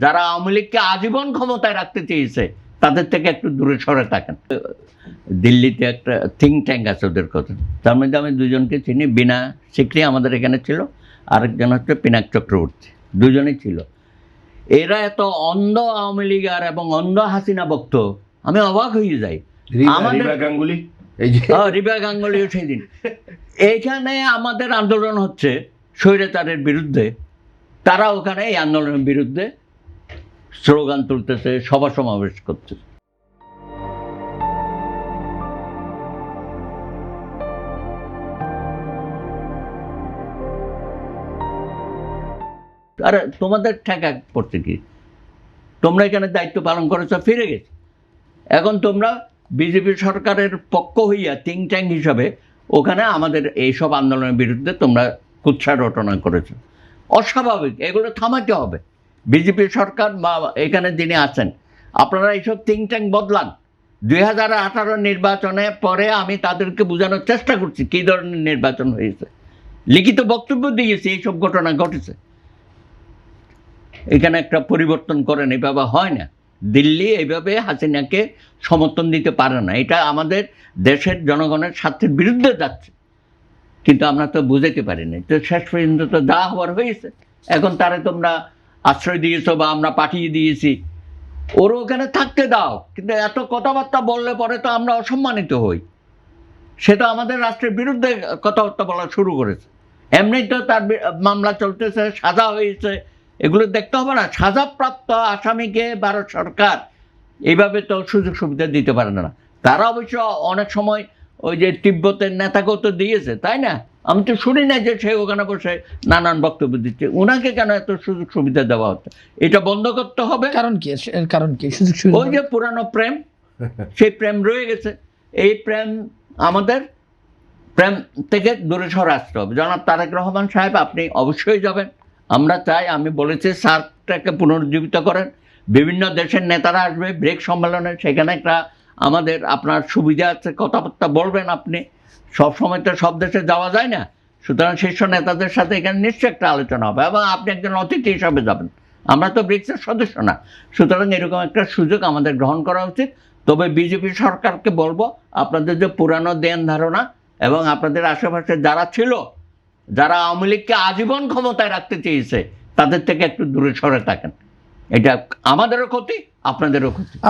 যারা আওয়ামী লীগকে আজীবন ক্ষমতায় রাখতে চেয়েছে তাদের থেকে একটু দূরে সরে থাকেন। দিল্লিতে একটা থিঙ্ক ট্যাঙ্ক আছে ওদের কথা, তার মধ্যে আমি দুজনকে চিনি। বিনা সিকরি আমাদের এখানে ছিল, আরেকজন হচ্ছে পিনাক চক্রবর্তী, দুজনেই ছিল। এরা এত অন্ধ আওয়ামী লীগ আর এবং অন্ধ হাসিনা ভক্ত, আমি অবাক হয়ে যাই। রিবা গাঙ্গুলি, রিবা গাঙ্গুলিও সেই দিন এইখানে আমাদের আন্দোলন হচ্ছে স্বৈরাচারের বিরুদ্ধে, তারা ওখানে এই আন্দোলনের বিরুদ্ধে স্লোগান তুলতেছে, সভা সমাবেশ করতেছে। আরে তোমাদের ঠেকা পড়ছে কি? তোমরা এখানে দায়িত্ব পালন করেছো, ফিরে গেছে। এখন তোমরা বিজেপি সরকারের পক্ষ হইয়া থিঙ্ক ট্যাঙ্ক হিসাবে ওখানে আমাদের এইসব আন্দোলনের বিরুদ্ধে তোমরা কুৎসা রটনা করেছো। অস্বাভাবিক, এগুলো থামাতে হবে। বিজেপি সরকার বা এখানে যিনি আছেন, আপনারা এইসব থিঙ্ক ট্যাঙ্ক বদলান। 2018 নির্বাচনে পরে আমি তাদেরকে বোঝানোর চেষ্টা করছি কী ধরনের নির্বাচন হয়েছে, লিখিত বক্তব্য দিয়েছি, এইসব ঘটনা ঘটেছে। এখানে একটা পরিবর্তন করেন, এভাবে হয় না। দিল্লি এইভাবে হাসিনাকে সমর্থন দিতে পারে না, এটা আমাদের দেশের জনগণের স্বার্থের বিরুদ্ধে যাচ্ছে। কিন্তু আমরা তো বুঝাইতে পারিনি, তো শেষ পর্যন্ত তো যা হওয়ার হয়েছে। এখন তারে তোমরা আশ্রয় দিয়েছো বা আমরা পাঠিয়ে দিয়েছি, ওরও ওখানে থাকতে দাও। কিন্তু এত কথাবার্তা বললে পরে তো আমরা অসম্মানিত হই। সে তো আমাদের রাষ্ট্রের বিরুদ্ধে কথাবার্তা বলা শুরু করেছে। এমনি তো তার মামলা চলতেছে, সাজা হয়েছে, এগুলো দেখতে হবে না? সাজাপ্রাপ্ত আসামিকে ভারত সরকার এইভাবে তো সুযোগ সুবিধা দিতে পারে না। তারা অবশ্য অনেক সময় ওই যে তিব্বতের নেতাকেও তো দিয়েছে, তাই না? আমি তো শুনি না যে সে ওখানে বসে নানান বক্তব্য দিচ্ছে। ওনাকে কেন এত সুযোগ সুবিধা দেওয়া হচ্ছে? এটা বন্ধ করতে হবে। কারণ কি সুযোগ সুবিধা? ওই যে পুরানো প্রেম, সেই প্রেম রয়ে গেছে। এই প্রেম আমাদের প্রেম থেকে দূরে সরে আসতে হবে। জনাব তারেক রহমান সাহেব, আপনি অবশ্যই যাবেন। আমরা চাই, আমি বলেছি সার্কটাকে পুনরুজ্জীবিত করেন। বিভিন্ন দেশের নেতারা আসবে ব্রেক সম্মেলনে, সেখানে একটা আমাদের আপনার সুবিধা আছে, কথাবার্তা বলবেন আপনি। সবসময় তো সব দেশে যাওয়া যায় না, সুতরাং শীর্ষ নেতাদের সাথে এখানে নিশ্চয়ই একটা আলোচনা হবে এবং আপনি একজন অতিথি হিসাবে যাবেন। আমরা তো ব্রিক্সের সদস্য না, সুতরাং এরকম একটা সুযোগ আমাদের গ্রহণ করা উচিত। তবে বিজেপি সরকারকে বলবো, আপনাদের যে পুরানো ধ্যান ধারণা এবং আপনাদের আশেপাশে যারা ছিল, যারা আওয়ামী লীগকে আজীবন ক্ষমতায় রাখতে চেয়েছে, তাদের থেকে একটু দূরে সরে থাকেন। এটা আমাদেরও ক্ষতি, আপনাদেরও ক্ষতি।